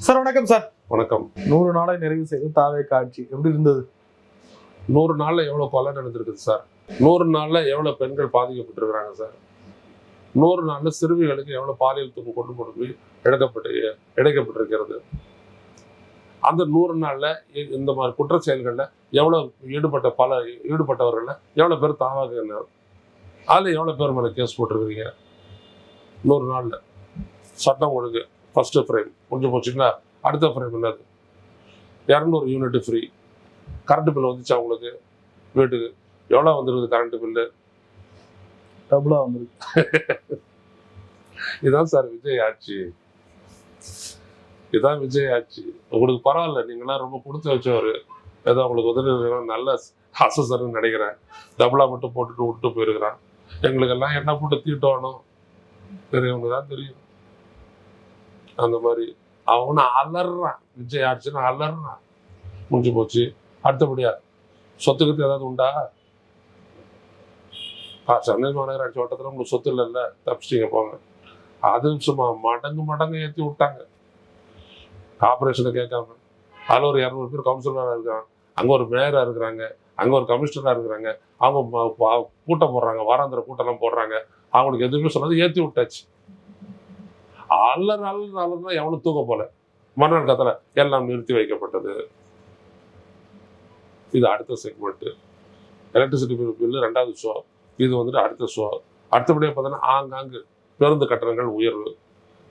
Sir வணக்கம் sir. வணக்கம். 100 நாளை நிறைவு செய்து தாவே காட்சி எப்படி இருந்தது? 100 நாள்ல எவ்வளவு கொலை நடந்திருக்குது சார்? 100 நாள்ல எவ்வளவு பெண்கள் பாதிக்கப்பட்டிருக்கிறாங்க சார்? 100 நாள்ல சிறுமிகளுக்கு எவ்வளவு பாலியல் துன்பம் கொண்டு போய் இழைக்கப்பட்டிருக்கிறது? அந்த 100 நாள்ல இந்த மாதிரி குற்ற செயல்கள்ல எவ்வளவு ஈடுபட்டவர்கள்ல எவ்வளவு பேர் தாவாக அதுல எவ்வளவு பேர் மேல கேஸ் போட்டிருக்கிறீங்க? 100 நாள்ல சட்டம் ஒழுங்கு ஃபர்ஸ்ட் ஃப்ரேம் முடிஞ்சு போச்சுங்களா? அடுத்த ஃப்ரேம் என்னது? 200 யூனிட் ஃப்ரீ. கரண்ட் பில் வந்துச்சு அவங்களுக்கு வீட்டுக்கு எவ்வளோ வந்துருக்குது கரண்ட் பில்லு? டபுளா வந்துருக்கு. இதான் சார் விஜய் ஆட்சி. இதான் விஜய் ஆட்சி. உங்களுக்கு பரவாயில்ல, நீங்களாம் ரொம்ப கொடுத்து வச்சவர். ஏதோ உங்களுக்கு உதவி நல்ல அசஸர்னு நினைக்கிறேன். டபுளா மட்டும் போட்டுட்டு விட்டு போயிருக்கிறான். எங்களுக்கெல்லாம் என்ன போட்டு தீட்டணும் பெரியவங்க தான் தெரியும். அந்த மாதிரி அவனை அலறான். விஜய் ஆட்சின்னு அலறான். முடிஞ்சு போச்சு. அடுத்தபடியா சொத்துக்கு ஏதாவது உண்டா? சென்னை மாநகராட்சி வட்டத்தில் உங்களுக்கு சொத்து இல்லைல்ல, தப்பிச்சிட்டிங்க போங்க. அது சும்மா மடங்கு ஏற்றி விட்டாங்க கார்பரேஷனை கேட்காம. அதில் ஒரு 200 பேர் கவுன்சிலராக இருக்கிறாங்க, அங்கே ஒரு மேயராக இருக்கிறாங்க, அங்கே ஒரு கமிஷனராக இருக்கிறாங்க. அவங்க கூட்டம் போடுறாங்க, வாராந்திர கூட்டம்லாம் போடுறாங்க. அவங்களுக்கு எதுவுமே சொன்னது ஏற்றி விட்டாச்சு. அலர்னா எவனும் தூக்க போல. மறுநாள் கத்தல எல்லாம் நிறுத்தி வைக்கப்பட்டது. இது அடுத்த செக்மெண்ட். எலக்ட்ரிசிட்டி பில்லு 2வது ஷோ. இது வந்துட்டு அடுத்த ஷோ. அடுத்தபடியாக பார்த்தோன்னா ஆங்காங்கு பேருந்து கட்டணங்கள் உயர்வு.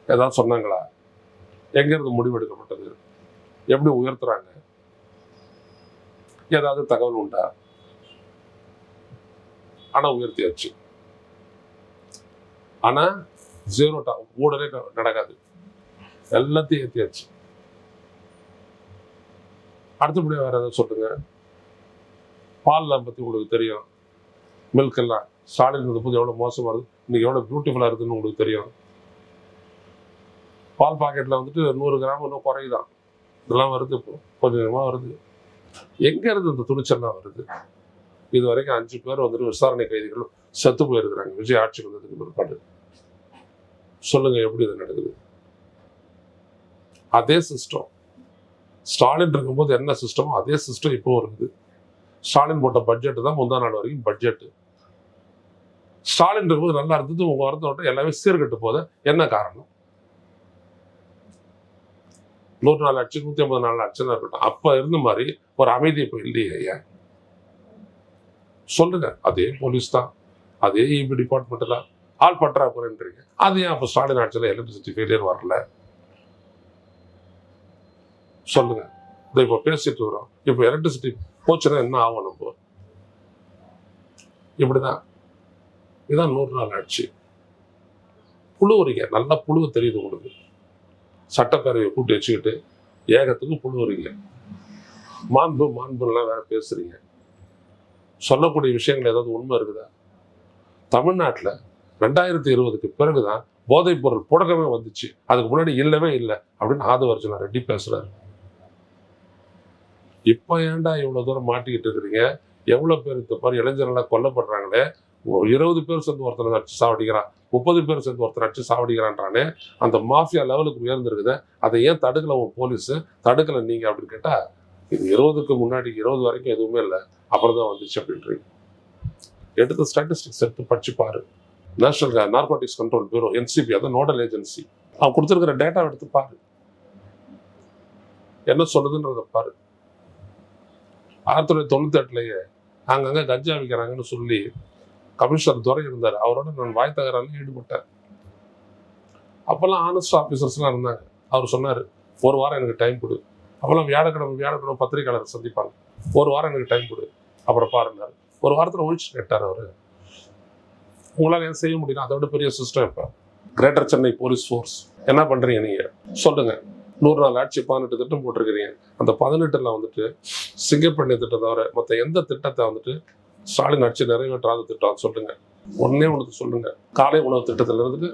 ஏதாவது சொன்னாங்களா? எங்கேருந்து முடிவெடுக்கப்பட்டது? எப்படி உயர்த்துறாங்க? ஏதாவது தகவல் உண்டா? ஆனால் உயர்த்தியாச்சு. ஆனால் ஜீரோ உடனே நடக்காது. எல்லாத்தையும் ஏற்றியாச்சு. அடுத்தபடியாக வேற ஏதாவது சொல்லுங்க. பால்லாம் பற்றி உங்களுக்கு தெரியும். மில்க் எல்லாம் ஸ்டாலின் இருந்தபோது எவ்வளோ மோசமாக இருக்குது, இன்னைக்கு எவ்வளோ பியூட்டிஃபுல்லாக இருக்குதுன்னு உங்களுக்கு தெரியும். பால் பாக்கெட்டில் வந்துட்டு 100 கிராம் இன்னும் குறையுதான். இதெல்லாம் வருது, இப்போ கொஞ்சம் கொஞ்சமாக வருது. எங்கே இருந்து இந்த துணிச்சல்லாம் வருது? இது வரைக்கும் 5 பேர் வந்துட்டு விசாரணை கைதிகள் செத்து போயிருக்கிறாங்க விஜய் ஆட்சி வந்ததுக்கு பிற்பாடு. சொல்லுங்க, எப்படி இது நடக்குது? அதே சிஸ்டம் ஸ்டாலின் இருக்கும்போது என்ன சிஸ்டமோ அதே சிஸ்டம் இப்போ இருக்குது. ஸ்டாலின் போட்ட பட்ஜெட் தான் முந்தா நாள் வரைக்கும் பட்ஜெட். ஸ்டாலின் இருக்கும்போது நல்லா இருந்தது, உங்க வரத்தோட்ட எல்லாமே சீர்கட்டு போத என்ன காரணம்? 104 ஆட்சி 154 ஆட்சின்னு இருக்கட்டும், அப்ப இருந்த மாதிரி ஒரு அமைதி இப்போ இல்லையே. ஐயா சொல்லுங்க. அதே போலீஸ் தான், அதே இபி டிபார்ட்மெண்ட் தான், ஆள் பற்றாக்குறைன்றீங்க. அது ஏன் அப்போ ஸ்டாலின் ஆட்சியில் எலக்ட்ரிசிட்டி ஃபெயிலியர் வரல? சொல்லுங்க. இதை இப்போ பேசிட்டு வரோம். இப்போ எலக்ட்ரிசிட்டி போச்சுன்னா என்ன ஆகும்? நம்ம இப்படிதான். இதுதான் 100 நாள் ஆட்சி. புழுவுறீங்க, நல்லா புழுவு தெரியுது உங்களுக்கு. சட்டப்பேரவையை கூட்டி வச்சுக்கிட்டு ஏகத்துக்கு புழுவுறீங்க. மாண்புலாம் வேற பேசுறீங்க. சொல்லக்கூடிய விஷயங்கள் ஏதாவது உண்மை இருக்குதா? தமிழ்நாட்டில் 2020க்கு பிறகுதான் போதைப் பொருள் புழக்கமே வந்துச்சு. அதுக்கு முன்னாடி இல்லவே இல்லை அப்படின்னு ஆதவர்ஜுனா ரெட்டி பேசுறாரு. இப்ப ஏன்டா இவ்வளவு தூரம் மாட்டிக்கிட்டு இருக்கிறீங்க? எவ்வளவு பேர் இந்த மாதிரி இளைஞர்கள்லாம் கொல்லப்படுறாங்களே. 20 பேர் சேர்ந்து ஒருத்தனை அடிச்சு சாவடிக்கிறான், 30 பேர் சேர்ந்து ஒருத்தனை அடிச்சு சாவடிக்கிறான்றானே. அந்த மாஃபியா லெவலுக்கு உயர்ந்திருக்குது. அதை ஏன் தடுக்கல உன் போலீஸ்? தடுக்கல நீங்க அப்படின்னு கேட்டா, இது 20க்கு முன்னாடி 20 வரைக்கும் எதுவுமே இல்லை, அப்புறம் தான் வந்துச்சு அப்படின்றீங்க. எடுத்த ஸ்டாட்டிஸ்டிக்ஸ் எடுத்து படிச்சு பாரு. National narcotics control bureau, NCB, அதான் நோடல் ஏஜென்சி, அவன் கொடுத்துருக்கிற டேட்டா எடுத்து பாரு, என்ன சொல்லுதுன்றத பாரு. 1998லயே அங்கங்க கஞ்சா விற்கிறாங்கன்னு சொல்லி கமிஷனர் துரை இருந்தார். அவரோட நான் வாய் தகராறுல ஈடுபட்டேன். அப்பெல்லாம் ஆனஸ்ட் ஆஃபீஸர்ஸ்லாம் இருந்தாங்க. அவர் சொன்னார், 1 வாரம் எனக்கு டைம் கொடு. அப்பெல்லாம் வியாழக்கிழமை பத்திரிகையாளர் சந்திப்பாங்க. 1 வாரம் எனக்கு டைம் கொடு, அப்புறம் பாருங்க. 1 வாரத்தில் ஒழிச்சு கேட்டார் அவரு. உங்களால் ஏன் செய்ய முடியும்? அதை விட பெரிய சிஸ்டம். இப்போ கிரேட்டர் சென்னை போலீஸ் ஃபோர்ஸ் என்ன பண்றீங்க நீங்க? சொல்லுங்க. 100 நாள் ஆட்சி 18 திட்டம் போட்டிருக்கிறீங்க. அந்த 18ல் வந்துட்டு சிங்கப்பண்ணி திட்டம் தவிர மற்ற எந்த திட்டத்தை வந்துட்டு ஸ்டாலின் ஆட்சி நிறைவேற்றாத திட்டம் சொல்லுங்க. ஒண்ணு சொல்லுங்க. காலை உணவு திட்டத்துல இருந்து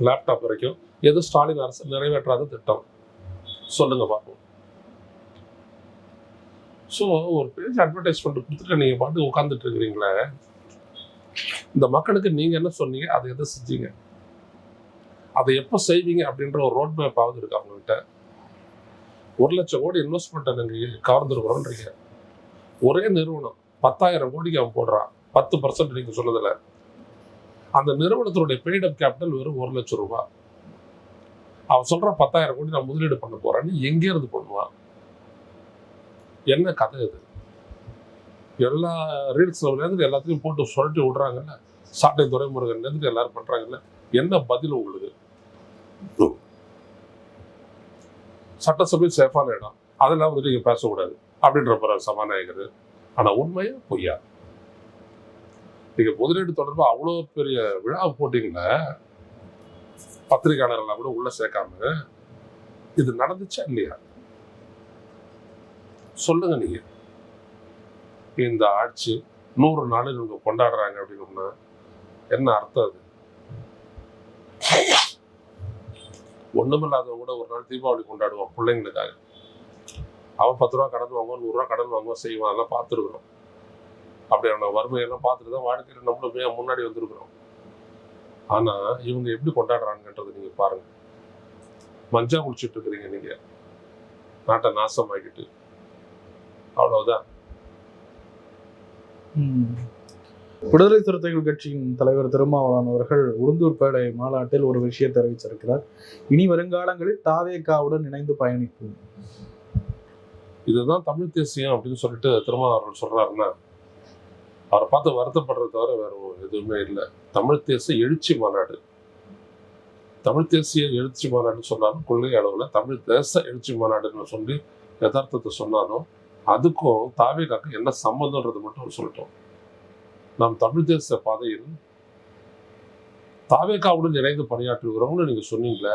லேப்டாப் வரைக்கும் எது ஸ்டாலின் அரசு நிறைவேற்றாத திட்டம் சொல்லுங்க பார்ப்போம். ஸோ ஒரு பேஜ் அட்வர்டைஸ்மெண்ட் கொடுத்துட்டு நீங்க பாட்டு உட்காந்துட்டு இருக்கிறீங்களே, இந்த மக்களுக்கு நீங்க என்ன சொன்னீங்க, அதை எதை செஞ்சீங்க, அதை எப்போ செய்வீங்க அப்படின்ற ஒரு ரோட் மேப் ஆகுது இருக்கு அவங்ககிட்ட. 1,00,000 கோடி இன்வெஸ்ட்மெண்ட்டை நீங்கள் கவர்ந்துருக்குறோன்றீங்க. ஒரே நிறுவனம் 10,000 கோடிக்கு அவன் போடுறான், 10% நீங்கள் சொன்னதில். அந்த நிறுவனத்தினுடைய பெய்டப் கேபிட்டல் வெறும் 1,00,000 ரூபாய். அவன் சொல்கிறான் 10,000 கோடி நான் முதலீடு பண்ண போகிறேன்னு எங்கேருந்து பண்ணுவான்? என்ன கதை இது? எல்லா ரீல்ஸ்லேருந்து எல்லாத்தையும் போட்டு சுழட்டி விடுறாங்கல்ல, சாட்டை துரைமுருகன்லேருந்து எல்லாரும் பண்ணுறாங்கல்ல, என்ன பதில் உங்களுக்கு? சட்டசபை சேஃபான இடம், அதெல்லாம் வந்துட்டு நீங்கள் பேசக்கூடாது அப்படின்ற போகிற சபாநாயகர். ஆனால் உண்மையா பொய்யா? நீங்கள் முதலீடு தொடர்பாக அவ்வளோ பெரிய விழா போட்டிங்களே, பத்திரிகையாளர்கள்லாம் கூட உள்ள சேர்க்காம, இது நடந்துச்சா இல்லையா? சொல்லுங்க. நீங்க இந்த ஆட்சி 100 நாள் இவங்க கொண்டாடுறாங்க அப்படின்னா என்ன அர்த்தம்? அது ஒண்ணுமில்லாதவங்க கூட ஒரு நாள் தீபாவளி கொண்டாடுவான் பிள்ளைங்களுக்காக. அவன் 10 ரூபா கடன் வாங்குவான், 100 ரூபா கடன் வாங்குவான், செய்வான். அதெல்லாம் பார்த்துருக்குறோம். அப்படியான வறுமையெல்லாம் பார்த்துட்டு தான் வாழ்க்கையில் நம்மளும் முன்னாடி வந்திருக்கிறோம். ஆனா இவங்க எப்படி கொண்டாடுறாங்கன்றது நீங்க பாருங்க. மஞ்சா குடிச்சிட்டு இருக்கிறீங்க நீங்க, நாட்டை நாசமாக்கிட்டு. அவ்வளவுதான். விடுதலை சிறுத்தைகள் கட்சியின் தலைவர் திருமாவளவன் அவர்கள் உளுந்தூர்பேட்டை மாநாட்டில் ஒரு விஷயத்தை அறிவிச்சிருக்கிறார். இனி வருங்காலங்களில் தாவேகாவுடன் இணைந்து பயணிப்போம். இதுதான் தமிழ் தேசியம் அப்படின்னு சொல்லிட்டு திருமாவளவன் சொல்றாருன்னா, அவரை பார்த்து வருத்தப்படுறது தவிர வேற எதுவுமே இல்லை. தமிழ் தேசிய எழுச்சி மாநாடு, தமிழ் தேசிய எழுச்சி மாநாடுன்னு சொன்னாலும் கொள்கை அளவில் தமிழ் தேச எழுச்சி மாநாடுன்னு சொல்லி யதார்த்தத்தை சொன்னாலும் அதுக்கும் தாவேகாவுக்கு என்ன சம்பந்தம்ன்றது மட்டும் சொல்லிட்டோம். நாம் தமிழ் தேச பாதையில் தாவேகாவுடன் இணைந்து பணியாற்றுகிறோம்னு நீங்க சொன்னீங்களே,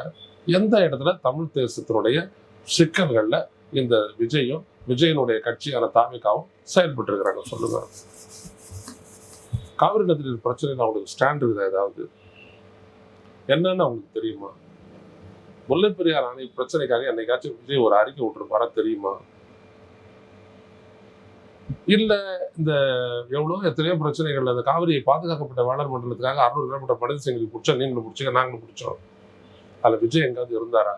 எந்த இடத்துல தமிழ் தேசத்தினுடைய சிக்கல்கள்ல இந்த விஜயனுடைய கட்சியான தாவேகாவும் செயல்பட்டு இருக்கிறாங்க சொல்லுங்க. காவிரி நதிநீர் பிரச்சனையில் அவங்களுக்கு ஸ்டாண்ட் இருக்குதா? ஏதாவது என்னன்னு அவங்களுக்கு தெரியுமா? முல்லை பெரியார் அணை பிரச்சனைக்காக என்னைக்காச்சும் விஜய் ஒரு அறிக்கை விட்டுருப்பாரா தெரியுமா? இல்ல இந்த எத்தனையோ பிரச்சனைகள், அந்த காவிரியை பாதுகாக்கப்பட்ட வேளாண் மண்டலத்துக்காக 600 கிலோமீட்டர் மனித சங்கிலி பிடிச்சோம், நீங்களும் பிடிச்சிங்க, நாங்களும் பிடிச்சோம். அதுல விஜய் எங்காவது இருந்தாரா?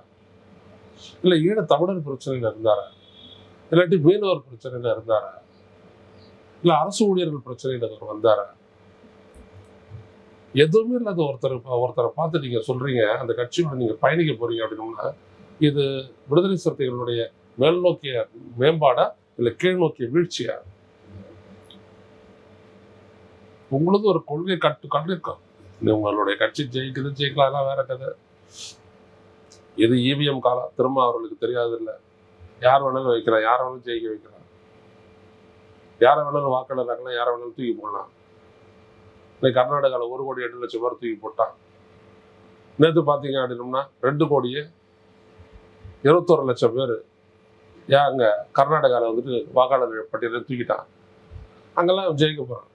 இல்ல ஈழ தமிழர் பிரச்சனையில இருந்தாரா? இல்லாட்டி மீனவர் பிரச்சனையில இருந்தாரா? இல்ல அரசு ஊழியர்கள் பிரச்சனையில வந்தாரா? எதுவுமே இல்லாத ஒருத்தரை பார்த்து நீங்க சொல்றீங்க அந்த கட்சியோட நீங்க பயணிக்க போறீங்க அப்படின்னா, இது விடுதலை சிறுத்தைகளுடைய மேல் நோக்கிய மேம்பாடா இல்ல கீழ் நோக்கிய வீழ்ச்சியா? உங்களுக்கு ஒரு கொள்கை கண்டிருக்கும். உங்களுடைய கட்சி ஜெயிக்கலாம் வேற கதை. இது இவிஎம் காலம், திரும்ப அவர்களுக்கு தெரியாது இல்லை. யார் வேணாலும் வைக்கிறான், யாரை வேணாலும் ஜெயிக்க வைக்கிறான், யாரை வேணாலும் வாக்காளராக்கலாம், யாரை வேணாலும் தூக்கி போடலாம். இன்னைக்கு கர்நாடகாவில் 1,08,00,000 பேர் தூக்கி போட்டான். நேற்று பார்த்தீங்க அப்படின்னோம்னா 2,21,00,000 பேர் அங்க கர்நாடகாவில் வந்துட்டு வாக்காளர் பட்டியலில் தூக்கிட்டான். அங்கெல்லாம் ஜெயிக்க போறான்.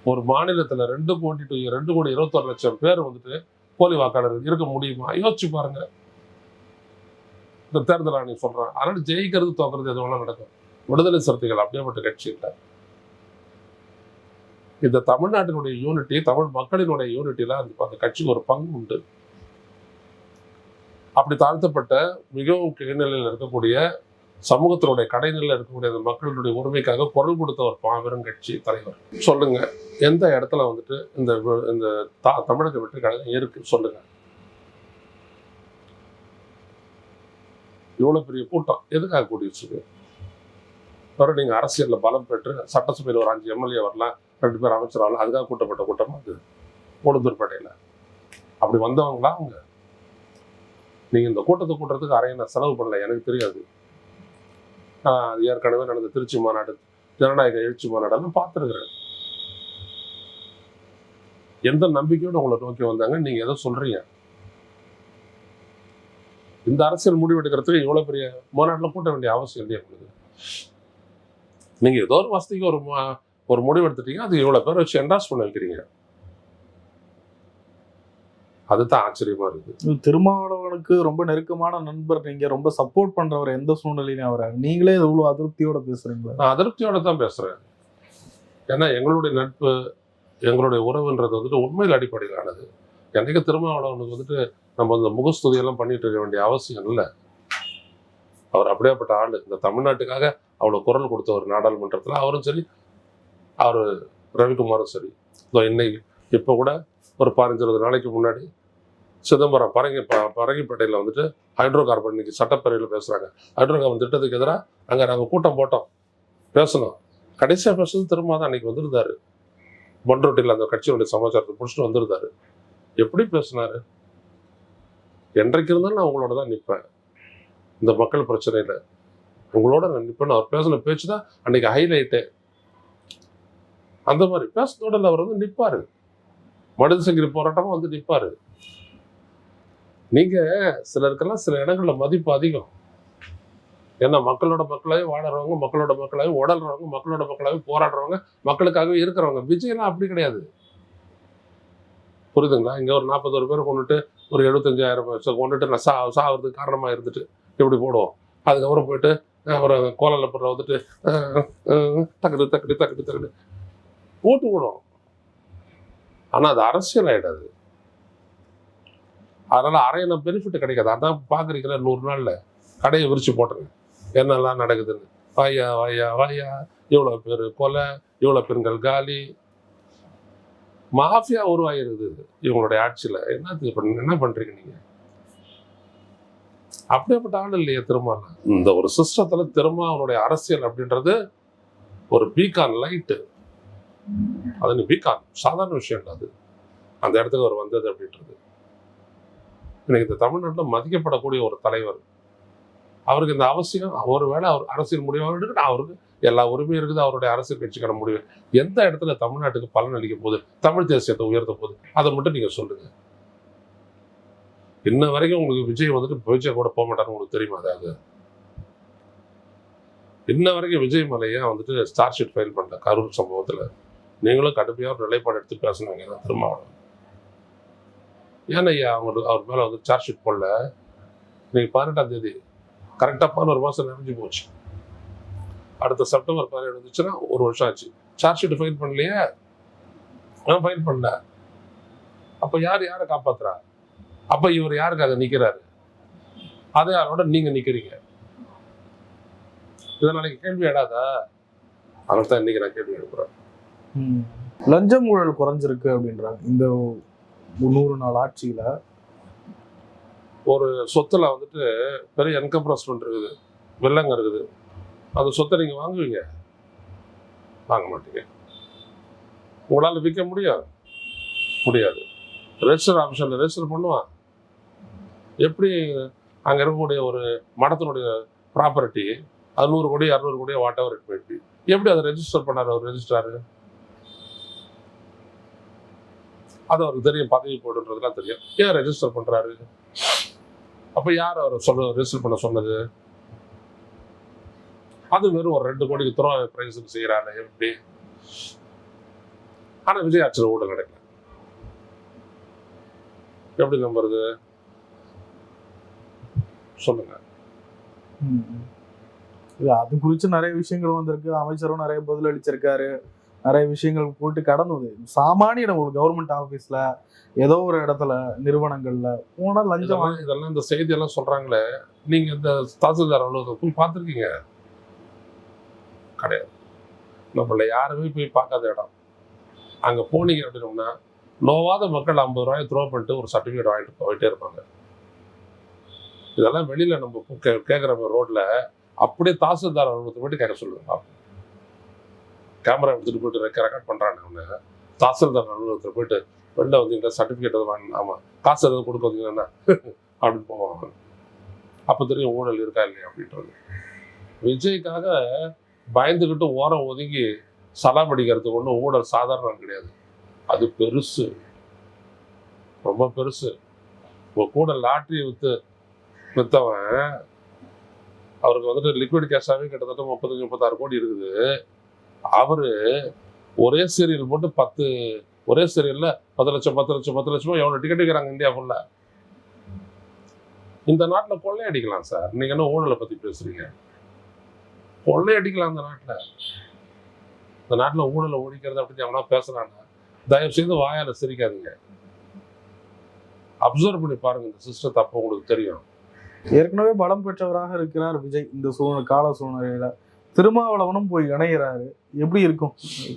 ஒரு மாநிலத்துல 2,21,00,000 பேர் வந்துட்டு போலி வாக்காளர்கள் இருக்க முடியுமா? யோசிச்சு பாருங்க. இந்த தேர்தல் ஆணையம் சொல்றான். அதனால ஜெயிக்கிறது தோக்கிறது எதுவும் நடக்கும். விடுதலை சிறுத்தைகள் அப்படியேப்பட்ட கட்சி இல்லை. இந்த தமிழ்நாட்டினுடைய யூனிட்டி, தமிழ் மக்களினுடைய யூனிட்டியில அந்த கட்சிக்கு ஒரு பங்கு உண்டு. அப்படி தாழ்த்தப்பட்ட மிகவும் கீழ்நிலையில் இருக்கக்கூடிய சமூகத்தினுடைய கடைநிலையில் இருக்கக்கூடிய அந்த மக்களுடைய உரிமைக்காக குரல் கொடுத்த ஒரு மாபெரும் கட்சி தலைவர். சொல்லுங்க, எந்த இடத்துல வந்துட்டு இந்த தமிழக வெற்றி கழகம் இருக்கு சொல்லுங்க. இவ்வளவு பெரிய கூட்டம் எதுக்காக கூட்டி வச்சிருக்கு? நீங்க அரசியல்ல பலம் பெற்று சட்டசபையில் ஒரு 5 எம்எல்ஏ வரலாம், 2 பேர் அமைச்சர் வரலாம், அதுக்காக கூட்டப்பட்ட கூட்டமா அது உளுந்தூர்பேட்டையில? அப்படி வந்தவங்களா அவங்க? நீங்க இந்த கூட்டத்தை கூட்டுறதுக்கு அரைய செலவு பண்ணல, எனக்கு தெரியாது. ஏற்கனவே நடந்த திருச்சி மாநாடு, ஜனநாயக எழுச்சி மாநாடெல்லாம் பார்த்துருக்கிறேன். எந்த நம்பிக்கையோடு உங்களை நோக்கி வந்தாங்க? நீங்க எதை சொல்றீங்க? இந்த அரசியல் முடிவு எடுக்கிறதுக்கு இவ்வளவு பெரிய மாநாட்டில் கூட்ட வேண்டிய அவசியம் இல்லையா உங்களுக்கு? நீங்க ஏதோ ஒரு வசதிக்கு ஒரு முடிவு எடுத்துட்டீங்க, அது இவ்வளவு பேர் வச்சு என்டாஸ் பண்ண வைக்கிறீங்க. அதுதான் ஆச்சரியமா இருக்கு. திருமாவளவனுக்கு ரொம்ப நெருக்கமான நண்பர் நீங்க, ரொம்ப சப்போர்ட் பண்றவர் எந்த சூழ்நிலையிலும் அவரை, நீங்களே இவ்வளவு அதிருப்தியோட பேசுறீங்களா? நான் அதிருப்தியோட தான் பேசுறேன். ஏன்னா எங்களுடைய நட்பு, எங்களுடைய உறவுன்றது வந்துட்டு உண்மையில் அடிப்படையிலானது. என்னைக்கு திருமாவளவனுக்கு வந்துட்டு நம்ம அந்த முகஸ்துதியெல்லாம் பண்ணிட்டு இருக்க வேண்டிய அவசியம் இல்லை. அவர் அப்படியேப்பட்ட ஆளு. இந்த தமிழ்நாட்டுக்காக அவ்வளவு குரல் கொடுத்தவர் நாடாளுமன்றத்துல. அவரும் சரி, அவர் ரவிக்குமாரும் சரி. இன்னைக்கு இப்போ கூட ஒரு 15-20 நாளைக்கு முன்னாடி சிதம்பரம் பரங்கிப்பேட்டையில் வந்துட்டு ஹைட்ரோ கார்பன் இன்னைக்கு சட்டப்பேரவையில் பேசுறாங்க. ஹைட்ரோ கார்பன் திட்டத்துக்கு எதிராக அங்கே நாங்கள் கூட்டம் போட்டோம், பேசணும். கடைசியாக பேசுறது திரும்ப தான் அன்னைக்கு வந்திருந்தாரு. பண்ருட்டியில் அந்த கட்சியுடைய சமாச்சாரத்தை பிடிச்சிட்டு வந்திருந்தாரு. எப்படி பேசினாரு? என்றைக்கு இருந்தாலும் நான் உங்களோட தான் நிற்பேன், இந்த மக்கள் பிரச்சனையில உங்களோட நான் நிற்பேன். அவர் பேசின பேச்சு தான் அன்னைக்கு ஹைலைட்டு. அந்த மாதிரி பேசுனோட அவர் வந்து நிற்பாரு. மனித சங்கிலி போராட்டமா வந்து நிற்பாரு. நீங்க சிலருக்கெல்லாம் சில இடங்கள்ல மதிப்பு அதிகம். ஏன்னா மக்களோட மக்களாவே வாழறவங்க, மக்களோட மக்களாவே உடல்றவங்க, மக்களோட மக்களாவே போராடுறவங்க, மக்களுக்காகவே இருக்கிறவங்க. விஜய்லாம் அப்படி கிடையாது, புரியுதுங்களா? இங்க ஒரு 41 பேர் கொண்டுட்டு ஒரு 75,000 கொண்டுட்டு நான் சாகிறதுக்கு காரணமா இருந்துட்டு இப்படி போடுவோம். அதுக்கப்புறம் போயிட்டு ஒரு கோலாலப்பூர்ல வந்துட்டு தக்கடு தக்கடு தக்கடு தக்கடு போட்டு விடும். ஆனா அது அரசியல் ஆயிடாது. அதனால அரையண பெனிஃபிட் கிடைக்காது. அதான் பாக்குறீங்களா 100 நாள்ல கடையை விரிச்சு போட்டுருங்க என்னெல்லாம் நடக்குதுன்னு. வாயா வாயா வாயா, இவ்வளவு பேர் கொலை, இவ்வளவு பெண்கள் காலி, மாஃபியா உருவாயிருது இவங்களுடைய ஆட்சியில. என்ன பண்றீங்க நீங்க? அப்படியேப்பட்ட ஆள் இல்லையே திரும்ப. இந்த ஒரு சிஸ்டத்துல திரும்ப அவனுடைய அரசியல் அப்படின்றது ஒரு பீகான் லைட்டு. அது நீ பீகான் சாதாரண விஷயம் இல்லை. அது அந்த இடத்துக்கு அவர் வந்தது அப்படின்றது. இன்னைக்கு இந்த தமிழ்நாட்டில் மதிக்கப்படக்கூடிய ஒரு தலைவர், அவருக்கு இந்த அவசியம். ஒருவேளை அவர் அரசியல் முடிவாக எடுக்கணும், அவருக்கு எல்லா உரிமையும் இருக்குது. அவருடைய அரசியல் கட்சிக்கான முடிவு எந்த இடத்துல தமிழ்நாட்டுக்கு பலன் அளிக்கும் போது, தமிழ் தேசியத்தை உயர்த்த போது, அதை மட்டும் நீங்க சொல்லுங்க. இன்ன வரைக்கும் உங்களுக்கு விஜய் வந்துட்டு விஜய் கூட போக மாட்டாருன்னு உங்களுக்கு தெரியுமா? அதாவது இன்ன வரைக்கும் விஜய் மலையா வந்துட்டு ஸ்டார் ஷீட் ஃபைல் பண்ணல கரூர் சம்பவத்துல. நீங்களும் கடுமையாக ஒரு நிலைப்பாடு எடுத்து பேசினாங்க தான் திருமாவளவன். ஏன்னா ஐயா அவர் மேல வந்து சார்ஜ் ஷீட் போடல. இன்னைக்கு 18ஆம் தேதி கரெக்டாக 11 மாதம் நிறைஞ்சு போச்சு. அடுத்த செப்டம்பர் 17 வந்துச்சுன்னா 1 வருஷம் ஆச்சு. சார்ஜ் ஷீட் ஃபைல் பண்ணலையே, ஃபைல் பண்ணல. அப்போ யாரை காப்பாத்துறா? அப்போ இவர் யாருக்காக நிற்கிறாரு? அதே யாரோட நீங்க நிற்கிறீங்க. இதை நாளைக்கு கேள்வி எடாதா? அதான் இன்னைக்கு நான் கேள்வி எழுப்புறேன். லஞ்சம் ஊழல் குறைஞ்சிருக்கு அப்படின்றாங்க. இந்த 100 நாள் ஆட்சியில ஒரு சொத்துல வந்துட்டு பெரிய என்கம்ப்ரஸ்மெண்ட் இருக்குது, வெள்ளங்க இருக்குது. அந்த சொத்தை நீங்க வாங்குவீங்க? வாங்க மாட்டீங்க. உங்களால விற்க முடியாது. ரெஜிஸ்டர் ஆஃபீஸர்ல ரெஜிஸ்டர் பண்ணுவான். எப்படி அங்க இருக்கக்கூடிய ஒரு மடத்தினுடைய ப்ராப்பர்ட்டி 100 கோடி 200 கோடி what ever it might be, எப்படி அதை ரெஜிஸ்டர் பண்ணாரு அவர் ரெஜிஸ்ட்ராரு? அது அவருக்கு தெரியும், பதவி போடுன்றதுலாம் தெரியும். ஏன் ரெஜிஸ்டர் பண்றாரு? அப்ப யார் அவர் ரெஜிஸ்டர் பண்ண சொன்னது? அது வெறும் ஒரு 2 கோடிக்கு துறா பிரைஸுக்கு செய்யறாரு எப்படி? ஆனா விஜய் ஆட்சியில் ஊழல் நடக்கல. எப்படி நம்புறது? சொல்லுங்க. அது குறித்து நிறைய விஷயங்கள் வந்திருக்கு. அமைச்சரும் நிறைய பதில் அளிச்சிருக்காரு. நிறைய விஷயங்கள் போட்டு கடந்தது. சாமானிய ஒரு கவர்மெண்ட் ஆபீஸ்ல ஏதோ ஒரு இடத்துல நிறுவனங்கள்ல போனா லஞ்சம் இதெல்லாம் இந்த செய்தி எல்லாம் சொல்றாங்களே, நீங்க இந்த தாசில்தார் அலுவலகத்தை போய் பார்த்துருக்கீங்க? கிடையாது. நம்மள யாருமே போய் பார்க்காத இடம். அங்க போனீங்க அப்படின்னோம்னா நோவாத மக்கள் 50 ரூபாய் த்ரோ பண்ணிட்டு ஒரு சர்டிஃபிகேட் வாங்கிட்டு போயிட்டே இருப்பாங்க. இதெல்லாம் வெளியில நம்ம கேட்குற ரோட்ல அப்படியே தாசில்தார் அலுவலகத்தை போயிட்டு கேட்க சொல்லுங்க. கேமரா எடுத்துட்டு போயிட்டு ரெக்கார்ட் பண்றாங்க. அவங்க தாசில்தார் அலுவலகத்தில் போயிட்டு வெளில வந்தீங்கன்னா சர்டிஃபிகேட் எதாவது வாங்கணும், ஆமா காசு எதாவது கொடுக்க வந்தீங்கன்னா அப்படின்னு போவாங்க. அப்போ தெரியும் ஊழல் இருக்கா இல்லையா அப்படின்றது. விஜய்க்காக பயந்துக்கிட்டு ஓரம் ஒதுங்கி சலாம் அடிக்கிறதுக்கு ஒன்றும் ஊழல் சாதாரணம் கிடையாது. அது பெருசு, ரொம்ப பெருசு. இப்போ கூட லாட்ரி வித்தவன் அவருக்கு வந்துட்டு லிக்விட் கேஷாவே கிட்டத்தட்ட 35-36 கோடி இருக்குது. அவரு ஒரே சீரியல் போட்டு ஒரே சீரியல்ல 10 லட்சம் எவ்வளவு டிக்கெட் விற்கிறாங்க இந்தியா ஃபுல்லா. இந்த நாட்டுல கொள்ளையடிக்கலாம் சார். நீங்க என்ன ஊழலை பத்தி பேசுறீங்க? கொள்ளையடிக்கலாம் இந்த நாட்டுல ஊழலை ஒழிக்கிறது அப்படின்னு எவனா பேசுறாங்க, தயவு செய்து வாயால சிரிக்காதீங்க. அப்சர்வ் பண்ணி பாருங்க இந்த சிஸ்டத்தை, அப்போ உங்களுக்கு தெரியும். ஏற்கனவே பலம் பெற்றவராக இருக்கிறார் விஜய். இந்த கால சூழ்நிலையில திருமாவளவனும் போய் இணைகிறாரு. எப்படி இருக்கும்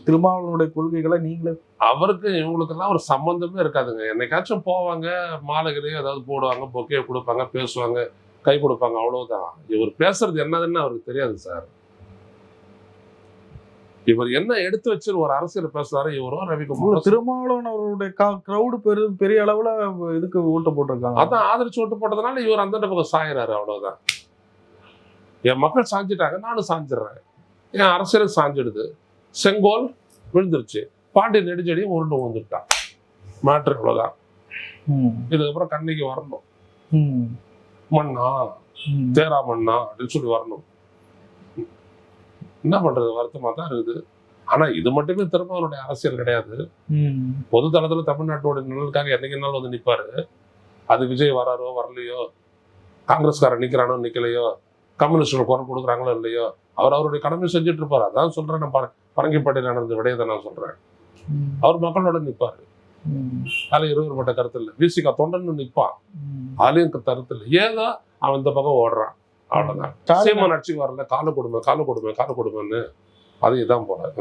திருமாவளவனுடைய கொள்கைகளை நீங்களே? அவருக்கு இவங்களுக்கெல்லாம் ஒரு சம்பந்தமே இருக்காதுங்க. என்னைக்காச்சும் போவாங்க, மாலைகளையும் ஏதாவது போடுவாங்க, பொக்கையை கொடுப்பாங்க, பேசுவாங்க, கை கொடுப்பாங்க, அவ்வளவுதான். இவர் பேசுறது என்னதுன்னு அவருக்கு தெரியாது சார். இவர் என்ன எடுத்து வச்சு ஒரு அரசியல் பேசுறாரு இவரோ ரவிக்குமார். திருமாவளவன் அவருடைய கிரௌடு பெரிய அளவுல இதுக்கு ஓட்டு போட்டிருக்காங்க. அதான் ஆதரிச்சு ஓட்டு போட்டதுனால இவர் அந்த பக்கம் சாயிறாரு, அவ்வளவுதான். என் மக்கள் சாஞ்சிட்டாங்க, நானும் சாஞ்சிடுறேன். என் அரசியலுக்கு சாஞ்சிடுது. செங்கோல் விழுந்துருச்சு, பாண்டி நெடுஞ்செடியும் உருண்டு வந்துட்டான். மாற்று அவ்வளவுதான். இதுக்கப்புறம் கண்ணிக்கு வரணும். மண்ணா தேரா மண்ணா அப்படின்னு சொல்லி வரணும். என்ன பண்றது, வருத்தமா தான் இருக்குது. ஆனா இது மட்டுமே திருமாவளவனுடைய அரசியல் கிடையாது. பொது தளத்துல தமிழ்நாட்டோட நிழலுக்காக என்னைக்குனாலும் வந்து நிப்பாரு. அது விஜய் வராரோ வரலையோ, காங்கிரஸ்காரன் நிக்கிறானோ நிக்கலையோ, கம்யூனிஸ்டர்கள் குரல் கொடுக்குறாங்களோ இல்லையோ, அவர் அவருடைய கடமை செஞ்சுட்டு இருப்பாரு. அதான் சொல்றேன், நான் பரங்கிப்பேட்டையில் நடந்த விடயத்தை நான் சொல்றேன். அவர் மக்களோட நிப்பாரு. அதுல இருவருப்பட்ட கருத்து இல்லை. விசிகா தொண்டன்னு நிப்பான், அதுலயும் கருத்து இல்லை. ஏதோ அவன் இந்த பக்கம் ஓடுறான், அவ்வளவுதான். சீமான் ஆட்சிக்கு வரல, கால கொடுமை கால கொடுமை கால கொடுமைன்னு அது இதான் போல.